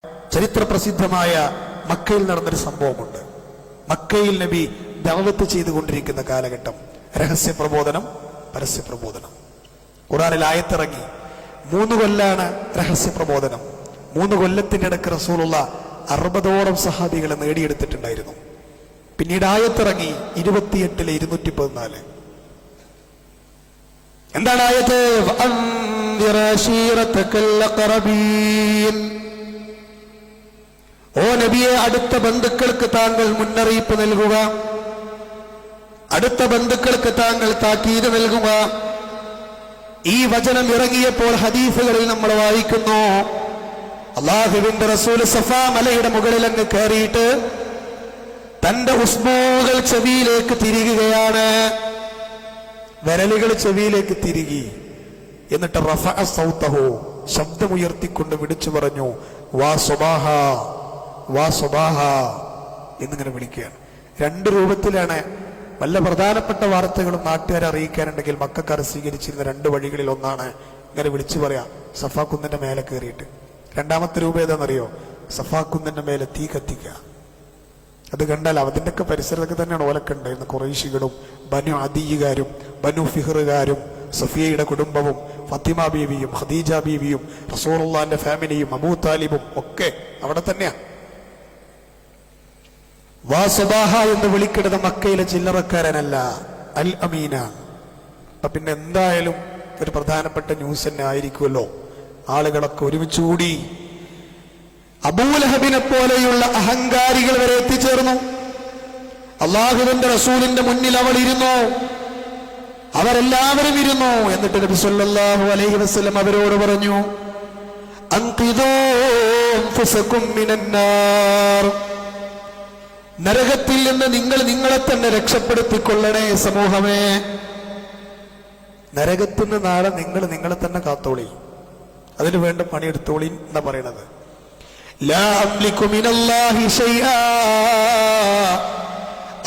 ചരിത്ര പ്രസിദ്ധമായ മക്കയിൽ നടന്നൊരു സംഭവമുണ്ട്. മക്കയിൽ നബി ദഅവത്ത് ചെയ്തുകൊണ്ടിരിക്കുന്ന കാലഘട്ടം, രഹസ്യ പ്രബോധനം, പരസ്യ പ്രബോധനം. ഖുർആനിൽ ആയത്തിറങ്ങി. 3 കൊല്ലാണ് രഹസ്യ പ്രബോധനം. 3 കൊല്ലത്തിന്റെ ഇടയ്ക്ക് റസൂലുള്ള 60ഓളം സഹാബികളെ നേടിയെടുത്തിട്ടുണ്ടായിരുന്നു. പിന്നീട് ആയത്തിറങ്ങി 28-ലെ 214. എന്താണ് ആയത്ത്? ഓ നബിയെ, അടുത്ത ബന്ധുക്കൾക്ക് താങ്കൾ മുന്നറിയിപ്പ് നൽകുക, അടുത്ത ബന്ധുക്കൾക്ക് താങ്കൾ താക്കീത് നൽകുക. ഈ വചനം ഇറങ്ങിയപ്പോൾ ഹദീസുകളിൽ നമ്മൾ വായിക്കുന്നു, അല്ലാഹുവിന്റെ റസൂൽ സഫാ മലയുടെ മുകളിൽ അങ്ങ് കയറിയിട്ട് തന്റെ ഉസ്ബൂകൾ ചെവിയിലേക്ക് തിരികുകയാണ്. വിരലുകൾ ചെവിയിലേക്ക് തിരികി. എന്നിട്ട് റഫഅ സൗതഹു, ശബ്ദമുയർത്തിക്കൊണ്ട് വിളിച്ചു പറഞ്ഞു, വാ സ്വബാഹ, വാ സ്വബാഹ എന്നിങ്ങനെ വിളിക്കുകയാണ്. 2 രൂപത്തിലാണ്. വല്ല പ്രധാനപ്പെട്ട വാർത്തകളും നാട്ടുകാരെ അറിയിക്കാനുണ്ടെങ്കിൽ മക്കക്കാർ സ്വീകരിച്ചിരുന്ന 2 വഴികളിൽ ഒന്നാണ് ഇങ്ങനെ വിളിച്ചു പറയാ, സഫാ കുന്നിന്റെ മേലെ കയറിയിട്ട്. 2ാമത്തെ രൂപം ഏതാണെന്നറിയോ? സഫാ കുന്നിന്റെ മേലെ തീ കത്തിക്കുക. അത് കണ്ടാൽ അതിൻ്റെയൊക്കെ പരിസരത്തൊക്കെ തന്നെയാണ് ഓലൊക്കെ ഉണ്ടായിരുന്നത്. ഖുറൈശികളും ബനു അദീകാരും ബനു ഫിഹ്റുകാരും സഫിയയുടെ കുടുംബവും ഫാത്തിമ ബീവിയും ഖദീജ ബീവിയും റസൂലുള്ളാഹിന്റെ ഫാമിലിയും അബൂ താലിബും ഒക്കെ അവിടെ തന്നെയാണ്. വാ സബാഹ എന്ന് വിളിക്കുന്നത് മക്കയിലെ ചില്ലറക്കാരനല്ല, അൽ അമീന. അപ്പൊ പിന്നെ എന്തായാലും ഒരു പ്രധാനപ്പെട്ട ന്യൂസ് തന്നെ ആയിരിക്കുമല്ലോ. ആളുകളൊക്കെ ഒരുമിച്ചുകൂടി. അബൂലഹബിനെ പോലെയുള്ള അഹങ്കാരികൾ വരെ എത്തിച്ചേർന്നു. അല്ലാഹുവിന്റെ റസൂലിന്റെ മുന്നിൽ അവൾ ഇരുന്നു, അവരെല്ലാവരും ഇരുന്നു. എന്നിട്ട് നബി സല്ലല്ലാഹു അലൈഹി വസല്ലം അവരോട് പറഞ്ഞു, അൻഖിദൂ അൻഫുസകും മിനന്നാർ, നരകത്തിൽ നിന്ന് നിങ്ങൾ നിങ്ങളെ തന്നെ രക്ഷപ്പെടുത്തിക്കൊള്ളണേ സമൂഹമേ. നരകത്തിൽ നിന്ന് നാളെ നിങ്ങൾ നിങ്ങളെ തന്നെ കാത്തോളി, അതിനു വേണ്ട പണിയെടുത്തോളി എന്നാ പറയണത്. ലാ അംലികു മിനല്ലാഹി ശൈആ,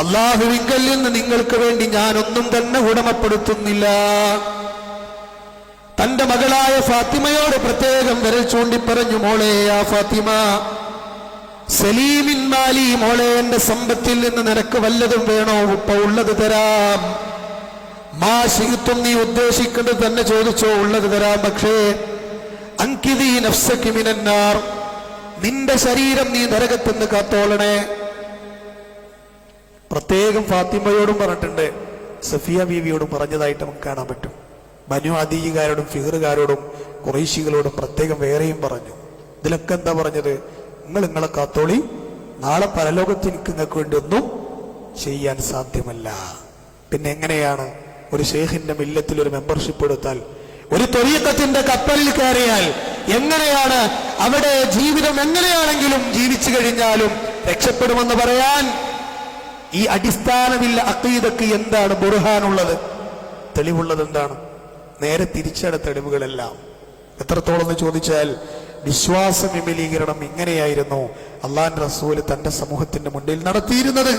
അല്ലാഹുവിങ്കൽ നിന്ന് നിങ്ങൾക്ക് വേണ്ടി ഞാനൊന്നും തന്നെ ഉടമപ്പെടുത്തുന്നില്ല. തന്റെ മകളായ ഫാത്തിമയോട് പ്രത്യേകം വിരൽ ചൂണ്ടിപ്പറഞ്ഞു, മോളെ യാ ഫാത്തിമ, സലീമിൻ മാലി, മോളെ എന്റെ സമ്പത്തിൽ നിന്ന് നിനക്ക് വല്ലതും വേണോ? ഉപ്പ ഉള്ളത് തരാം. മാ ശിഅ്തും, നീ ഉദ്ദേശിക്കുന്നത് തന്നെ ചോദിച്ചോ, ഉള്ളത് തരാം. പക്ഷേ അൻകിദി നഫ്സകി മിനന്നാർ, നിന്റെ ശരീരം നീ നരകത്തുനിന്ന് കാത്തോളണേ. പ്രത്യേകം ഫാത്തിമയോടും പറഞ്ഞിട്ടുണ്ട്, സഫിയ ബീവിയോടും പറഞ്ഞതായിട്ട് നമുക്ക് കാണാൻ പറ്റും. ബനു അദീകാരോടും ഫിഹ്റുകാരോടും ഖുറൈശികളോടും പ്രത്യേകം വേറെയും പറഞ്ഞു. ഇതിലൊക്കെ എന്താ പറഞ്ഞത്? നിങ്ങളെ കാത്തോളി, നാളെ പരലോകത്ത് എനിക്ക് നിങ്ങൾക്ക് വേണ്ടി ഒന്നും ചെയ്യാൻ സാധ്യമല്ല. പിന്നെ എങ്ങനെയാണ് ഒരു ഷെയ്ഖിന്റെ മില്ലത്തിൽ ഒരു മെമ്പർഷിപ്പ് എടുത്താൽ, ഒരു ത്വരീഖത്തിന്റെ കപ്പലിൽ കയറിയാൽ എങ്ങനെയാണ് അവിടെ ജീവിതം എങ്ങനെയാണെങ്കിലും ജീവിച്ചു കഴിഞ്ഞാലും രക്ഷപ്പെടുമെന്ന് പറയാൻ ഈ അടിസ്ഥാനമില്ല അഖീദക്ക് എന്താണ് ബുർഹാനുള്ളത്? തെളിവുള്ളത് എന്താണ്? നേരെ തിരിച്ചാണ് തെളിവുകളെല്ലാം. എത്രത്തോളം എന്ന് ചോദിച്ചാൽ, വിശ്വാസ വിപുലീകരണം ഇങ്ങനെയായിരുന്നു അള്ളാഹുവിന്റെ റസൂൽ തന്റെ സമൂഹത്തിന്റെ മുന്നിൽ നടത്തിയിരുന്നത്.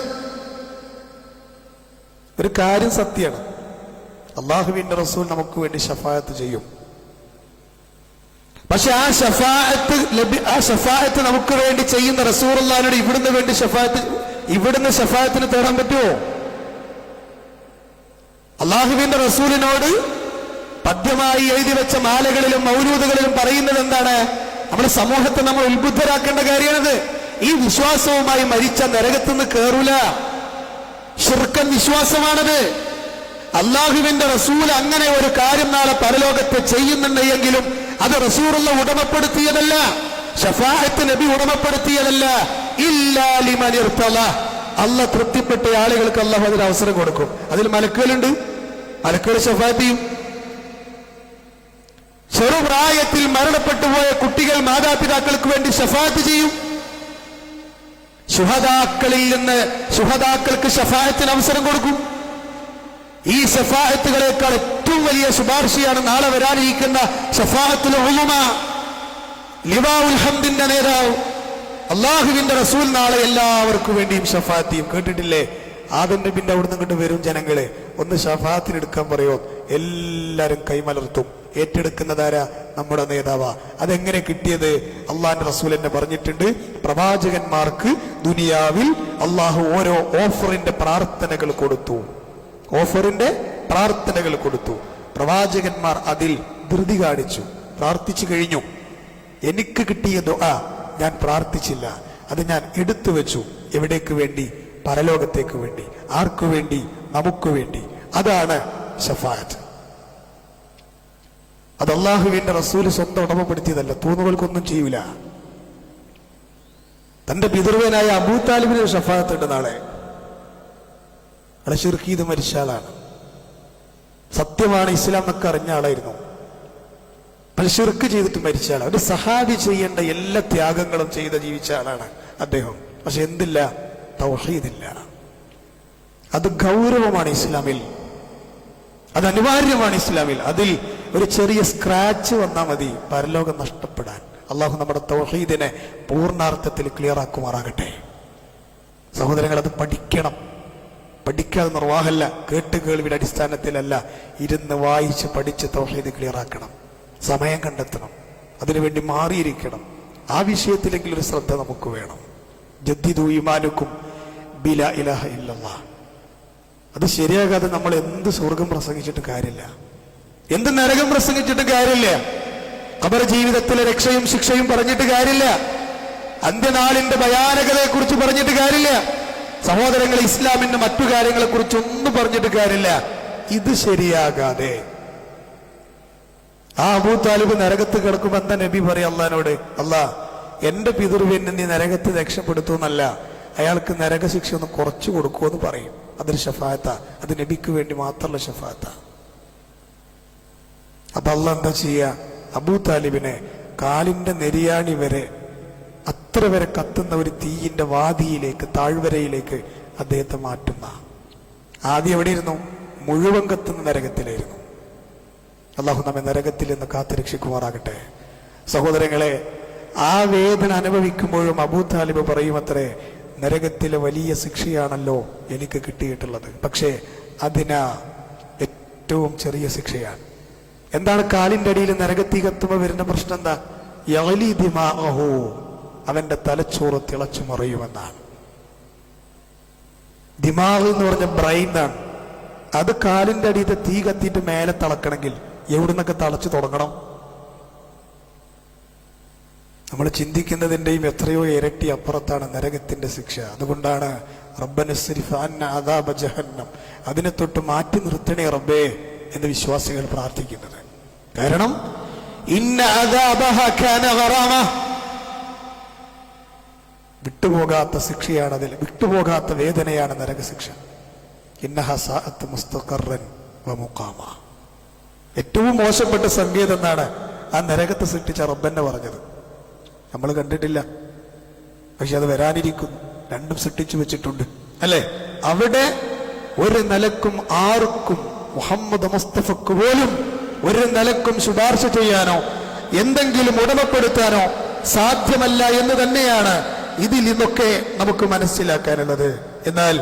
ഒരു കാര്യം സത്യമാണ്, അള്ളാഹുവിന്റെ റസൂൽ നമുക്ക് വേണ്ടി ശഫാഅത്ത് ചെയ്യും. പക്ഷെ ആ ശഫാഅത്ത് നമുക്ക് വേണ്ടി ചെയ്യുന്ന റസൂലുള്ളാഹിനോട് ഇവിടുന്ന് ശഫാഅത്തിന് തേടാൻ പറ്റുമോ? അള്ളാഹുവിന്റെ റസൂലിനോട് പദ്യമായി എഴുതി വെച്ച മാലകളിലും മൗലൂദുകളിലും പറയുന്നത് എന്താണ്? നമ്മുടെ സമൂഹത്തെ നമ്മൾ ഉത്ബുദ്ധരാക്കേണ്ട കാര്യമാണത്. ഈ വിശ്വാസവുമായി മരിച്ച നരകത്തുനിന്ന് കേറൂല. ശിർക്കൻ വിശ്വാസമാണത്. അള്ളാഹുവിന്റെ റസൂൽ അങ്ങനെ ഒരു കാര്യം നാളെ പരലോകത്ത് ചെയ്യുന്നുണ്ടെങ്കിലും അത് റസൂലുള്ള ഉടമപ്പെടുത്തിയതല്ല, ശഫാഅത്ത് നബി ഉടമപ്പെടുത്തിയതല്ല. ഇല്ലാ ലിമൻ ഇർതള, അല്ലാഹ് തൃപ്തിപ്പെട്ട ആളുകൾക്ക് അല്ലാഹു അതിന് അവസരം കൊടുക്കും. അതിൽ മലക്കുകളുണ്ട്, മലക്കുകൾ ശഫാഅത്ത് ചെയ്യും. ചെറുപ്രായത്തിൽ മരണപ്പെട്ടു പോയ കുട്ടികൾ മാതാപിതാക്കൾക്ക് വേണ്ടി ശഫാഅത്ത് ചെയ്യും. ശുഹദാക്കളിൽ നിന്ന് ശുഹദാക്കൾക്ക് ശഫാഅത്തിന് അവസരം കൊടുക്കും. ഈ ശഫാഅത്തുകളേക്കാൾ ഏറ്റവും വലിയ ശുപാർശയാണ് നാളെ വരാനിരിക്കുന്ന ശഫാഅത്തുൽ ഉളുമ. ലിവാഉൽ ഹംദിന്റെ നേതാവ് അല്ലാഹുവിന്റെ റസൂൽ നാളെ എല്ലാവർക്കും വേണ്ടിയും ശഫാഅത്ത് ചെയ്യും. കേട്ടിട്ടില്ലേ? ആദം നബിന്റെ അവിടുന്ന് ഇങ്ങോട്ട് വരും ജനങ്ങളെ, ഒന്ന് ശഫാഅത്തിന് എടുക്കാൻ പറയോ? എല്ലാരും കൈമലർത്തും. ഏറ്റെടുക്കുന്നതാരാ? നമ്മുടെ നേതാവാ. അതെങ്ങനെ കിട്ടിയത്? അള്ളാന്റെ റസൂൽ എന്നെ പറഞ്ഞിട്ടുണ്ട്, പ്രവാചകന്മാർക്ക് ദുനിയാവിൽ അള്ളാഹു ഓരോ ഓഫറിന്റെ പ്രാർത്ഥനകൾ കൊടുത്തു. ഓഫറിന്റെ പ്രാർത്ഥനകൾ കൊടുത്തു. പ്രവാചകന്മാർ അതിൽ ധൃതി കാണിച്ചു, പ്രാർത്ഥിച്ചു കഴിഞ്ഞു. എനിക്ക് കിട്ടിയ ദുആ ഞാൻ പ്രാർത്ഥിച്ചില്ല, അത് ഞാൻ എടുത്തു വെച്ചു. എവിടേക്ക് വേണ്ടി? പരലോകത്തേക്ക് വേണ്ടി. ആർക്കു വേണ്ടി? നമുക്ക് വേണ്ടി. അതാണ് ശഫാഅത്ത്. അത് അള്ളാഹുവിന്റെ റസൂല് സ്വന്തം ഉടമപ്പെടുത്തിയതല്ല. തൂന്നുകൾക്കൊന്നും ചെയ്യൂല. തന്റെ പിതൃവനായ അബൂ താലിബിന് ശഫാഅത്ത് ഉണ്ട് നാളെ. അയാളെ ശിർക്ക് ചെയ്ത് മരിച്ച ആളാണ്. സത്യമാണ് ഇസ്ലാം എന്നൊക്കെ അറിഞ്ഞ ആളായിരുന്നു. അത് ശിർക്ക് ചെയ്തിട്ട് മരിച്ച ആളാണ്. ഒരു സഹാബി ചെയ്യേണ്ട എല്ലാ ത്യാഗങ്ങളും ചെയ്ത് ജീവിച്ച ആളാണ് അദ്ദേഹം. പക്ഷെ എന്തില്ല? തൗഹീദില്ല. അത് ഗൗരവമാണ് ഇസ്ലാമിൽ, അത് അനിവാര്യമാണ് ഇസ്ലാമിൽ. അതിൽ ഒരു ചെറിയ സ്ക്രാച്ച് വന്നാൽ മതി പരലോകം നഷ്ടപ്പെടാൻ. അള്ളാഹു നമ്മുടെ തൗഹീദിനെ പൂർണ്ണാർത്ഥത്തിൽ ക്ലിയർ ആക്കുമാറാകട്ടെ. സഹോദരങ്ങൾ, അത് പഠിക്കണം. പഠിക്കാതെ നിർവാഹമല്ല, കേട്ടുകേൾവിയുടെ അടിസ്ഥാനത്തിലല്ല, ഇരുന്ന് വായിച്ച് പഠിച്ച് തൗഹീദ് ക്ലിയർ ആക്കണം. സമയം കണ്ടെത്തണം, അതിനുവേണ്ടി മാറിയിരിക്കണം. ആ വിഷയത്തിലെങ്കിലും ഒരു ശ്രദ്ധ നമുക്ക് വേണം. ജദ്ദിദു ഈമാനുക്കും ബിലാ ഇലാഹ ഇല്ലല്ലാഹ്. അത് ശരിയാകാതെ നമ്മൾ എന്ത് സ്വർഗം പ്രസംഗിച്ചിട്ട് കാര്യമില്ല, എന്ത് നരകം പ്രസംഗിച്ചിട്ട് കാര്യമില്ല, ഖബർ ജീവിതത്തിലെ രക്ഷയും ശിക്ഷയും പറഞ്ഞിട്ട് കാര്യമില്ല, അന്ത്യനാളിന്റെ ഭയാനകതയെ കുറിച്ച് പറഞ്ഞിട്ട് കാര്യമില്ല. സഹോദരങ്ങളെ, ഇസ്ലാമിന്റെ മറ്റു കാര്യങ്ങളെ കുറിച്ച് ഒന്നും പറഞ്ഞിട്ട് കാര്യമില്ല. ഇത് ശരിയാകാതെ ആ അബൂ താലിബ് നരകത്ത് കിടക്കുമ്പോ എന്താ നബി പറയാ അള്ളഹാനോട്? അല്ലാ, എന്റെ പിതൃവിനെ നീ നരകത്ത് രക്ഷപ്പെടുത്തുന്നല്ല, അയാൾക്ക് നരകശിക്ഷ ഒന്ന് കുറച്ചു കൊടുക്കുമെന്ന് പറയും. അതൊരു ഷഫാഅത്താ. അത് നബിക്ക് വേണ്ടി മാത്രമുള്ള ഷഫാഅത്താ. അപ്പൊ അള്ളാഹ് എന്താ ചെയ്യാ? അബൂ താലിബിനെ കാലിന്റെ നെരിയാണി വരെ, അത്ര വരെ കത്തുന്ന ഒരു തീയിന്റെ വാതിയിലേക്ക്, താഴ്വരയിലേക്ക് അദ്ദേഹത്തെ മാറ്റുന്ന. ആദ്യം എവിടെയിരുന്നു? മുഴുവൻ കത്തുന്ന നരകത്തിലായിരുന്നു. അള്ളാഹു നമ്മെ നരകത്തിൽ നിന്ന് കാത്തുരക്ഷിക്കുമാറാകട്ടെ. സഹോദരങ്ങളെ, ആ വേദന അനുഭവിക്കുമ്പോഴും അബൂ താലിബ് പറയുമത്രേ, നരകത്തിലെ വലിയ ശിക്ഷയാണല്ലോ എനിക്ക് കിട്ടിയിട്ടുള്ളത്, പക്ഷേ അതിന് ഏറ്റവും ചെറിയ ശിക്ഷയാണ്. എന്താണ്? കാലിന്റെ അടിയിൽ നരകത്തി കത്തുമ്പോൾ വരുന്ന പ്രശ്നം എന്താ? യഗ്ലി ദിമാഅഹു, അവന്റെ തലച്ചോറ് തിളച്ചു മറിയുമെന്നാണ്. ദിമാഗ് എന്ന് പറഞ്ഞ ബ്രെയിനാണ്. അത് കാലിന്റെ അടിയിൽ തീ കത്തിയിട്ട് മേലെ തളക്കണമെങ്കിൽ എവിടുന്നൊക്കെ തളച്ചു തുടങ്ങണം? നമ്മൾ ചിന്തിക്കുന്നതിൻ്റെയും എത്രയോ ഇരട്ടി അപ്പുറത്താണ് നരകത്തിന്റെ ശിക്ഷ. അതുകൊണ്ടാണ് റബ്ബനസ്രിഫ് അന്നാ അദാബ ജഹന്നം, അതിനെ തൊട്ട് മാറ്റി നിർത്തണേ റബ്ബേ എന്ന് വിശ്വാസികൾ പ്രാർത്ഥിക്കുന്നത്. കാരണം ഇന്ന അദാബഹ കാന ഗറാമ, വിട്ടുപോകാത്ത ശിക്ഷയാണ്, അതിൽ വിട്ടുപോകാത്ത വേദനയാണ് നരകശിക്ഷ. ഇന്നഹ സാഅത്ത് മുസ്തഖറൻ വമുഖാമ, ഏറ്റവും മോശപ്പെട്ട സങ്കേതം എന്നാണ് ആ നരകത്തെ സൃഷ്ടിച്ച റബ്ബന്നെ പറഞ്ഞത്. നമ്മൾ കണ്ടിട്ടില്ല, പക്ഷെ അത് വരാനിരിക്കുന്നു. രണ്ടും സൃഷ്ടിച്ചു വെച്ചിട്ടുണ്ട്, അല്ലെ? അവിടെ ഒരു നിലക്കും ആർക്കും, മുഹമ്മദ് മുസ്തഫക്ക് പോലും ഒരു നിലക്കും ശുപാർശ ചെയ്യാനോ എന്തെങ്കിലും ഉടമപ്പെടുത്താനോ സാധ്യമല്ല എന്ന് തന്നെയാണ് ഇതിൽ നിന്നൊക്കെ നമുക്ക് മനസ്സിലാക്കാനുള്ളത്. എന്നാൽ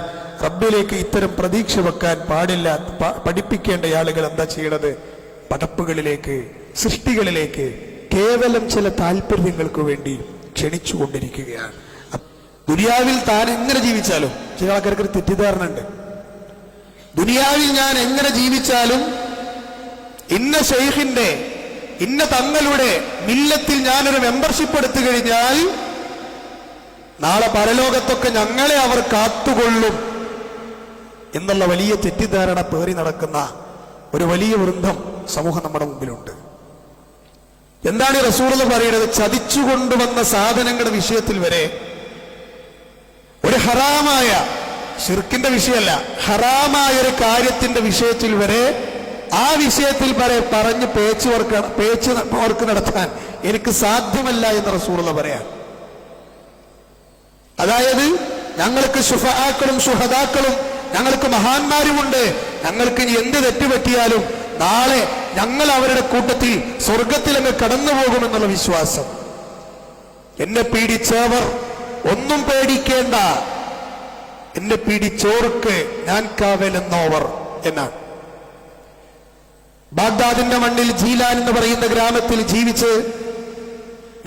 റബ്ബിലേക്ക് ഇത്തരം പ്രതീക്ഷ വെക്കാൻ പാടില്ല. പഠിപ്പിക്കേണ്ട ആളുകൾ എന്താ ചെയ്യണത്? പടപ്പുകളിലേക്ക്, സൃഷ്ടികളിലേക്ക് കേവലം ചില താല്പര്യങ്ങൾക്ക് വേണ്ടി ക്ഷണിച്ചുകൊണ്ടിരിക്കുകയാണ്. ദുനിയാവിൽ താൻ എങ്ങനെ ജീവിച്ചാലും, ചില ആൾക്കാർക്ക് തെറ്റിദ്ധാരണ ഉണ്ട്, ദുനിയാവിൽ ഞാൻ എങ്ങനെ ജീവിച്ചാലും ഇന്ന ഷെയ്ഖിന്റെ, ഇന്ന തങ്ങളുടെ മില്ലത്തിൽ ഞാനൊരു മെമ്പർഷിപ്പ് എടുത്തു കഴിഞ്ഞാൽ നാളെ പരലോകത്തൊക്കെ ഞങ്ങളെ അവർ കാത്തുകൊള്ളും എന്നുള്ള വലിയ തെറ്റിദ്ധാരണ പേറി നടക്കുന്ന ഒരു വലിയ വൃന്ദം സമൂഹം നമ്മുടെ മുമ്പിലുണ്ട്. എന്താണ് റസൂലുള്ളാഹി പറയുന്നത്? ചതിച്ചുകൊണ്ടുവന്ന സാധനങ്ങളുടെ വിഷയത്തിൽ വരെ, ഒരു ഹറാമായ, ശിർക്കിന്റെ വിഷയമല്ല, ഹറാമായ ഒരു കാര്യത്തിന്റെ വിഷയത്തിൽ വരെ, ആ വിഷയത്തിൽ പറഞ്ഞ് പേച്ച് വർക്ക് നടത്താൻ എനിക്ക് സാധ്യമല്ല എന്ന് റസൂലുള്ളാഹി പറയാം. അതായത് ഞങ്ങൾക്ക് ശുഫാക്കളും ശുഹദാക്കളും, ഞങ്ങൾക്ക് മഹാന്മാരുമുണ്ട്, ഞങ്ങൾക്ക് ഇനി എന്ത് തെറ്റുപറ്റിയാലും നാളെ ഞങ്ങൾ അവരുടെ കൂട്ടത്തിൽ സ്വർഗത്തിലങ്ങ് കടന്നു പോകുമെന്നുള്ള വിശ്വാസം. എന്നെ പീഡിച്ചവർ ഒന്നും പേടിക്കേണ്ട, എന്നെ പീഡിച്ചോർക്ക് ഞാൻ കാവലെന്നോവർ എന്നാണ്. ബാഗ്ദാദിന്റെ മണ്ണിൽ ജീലാൻ എന്ന് പറയുന്ന ഗ്രാമത്തിൽ ജീവിച്ച്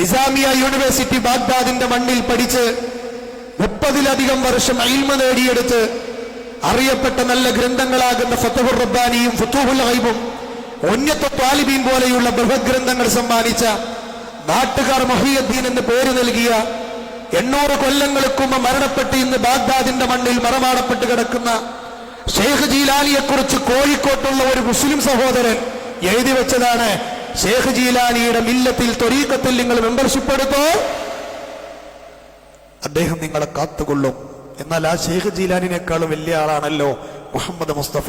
നിസാമിയ യൂണിവേഴ്സിറ്റി ബാഗ്ദാദിന്റെ മണ്ണിൽ പഠിച്ച് 30-ലധികം വർഷം ഇൽമ നേടിയെടുത്ത് അറിയപ്പെട്ട നല്ല ഗ്രന്ഥങ്ങളാകുന്ന ഫത്ഹുർ റബ്ബാനിയും ഫുതൂഹുൽ ഗൈബും ഉന്നത ത്വാലിബീൻ പോലെയുള്ള ബൃഹത് ഗ്രന്ഥങ്ങൾ സമ്മാനിച്ച നാട്ടുകാർ മുഹിയുദ്ദീൻ എന്ന് പേര് നൽകിയ 800 കൊല്ലങ്ങൾക്ക് മുമ്പ് മരണപ്പെട്ട് ഇന്ന് ബാഗ്ദാദിന്റെ മണ്ണിൽ മറമാടപ്പെട്ട് കിടക്കുന്ന ഷെയ്ഖ് ജീലാനിയെ കുറിച്ച് കോഴിക്കോട്ടുള്ള ഒരു മുസ്ലിം സഹോദരൻ എഴുതി വെച്ചതാണ്. ഷെയ്ഖ് ജീലാനിയുടെ മില്ലത്തിൽ ത്വരീഖത്തിൽ നിങ്ങൾ മെമ്പർഷിപ്പ് എടുത്തോ, അദ്ദേഹം നിങ്ങളെ കാത്തുകൊള്ളും. എന്നാൽ ആ ഷെയ്ഖ് ജീലാനിനേക്കാളും വലിയ ആളാണല്ലോ മുഹമ്മദ് മുസ്തഫ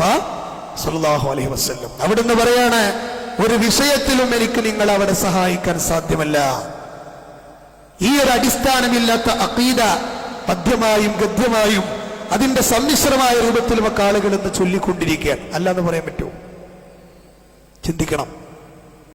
സല്ലല്ലാഹു അലൈഹി വസല്ലം. അവിടുന്ന് പറയാണ്, ഒരു വിഷയത്തിലും എനിക്ക് നിങ്ങൾ അവിടെ സഹായിക്കാൻ സാധ്യമല്ല. ഈ ഒരു അടിസ്ഥാനമില്ലാത്ത അഖീദ പദ്യമായും ഗദ്യമായും അതിന്റെ സമ്മിശ്രമായ രൂപത്തിലും ഒക്കെ ആളുകൾ ഇന്ന് ചൊല്ലിക്കൊണ്ടിരിക്കുകയാണ്. അല്ലാന്ന് പറയാൻ പറ്റുമോ? ചിന്തിക്കണം.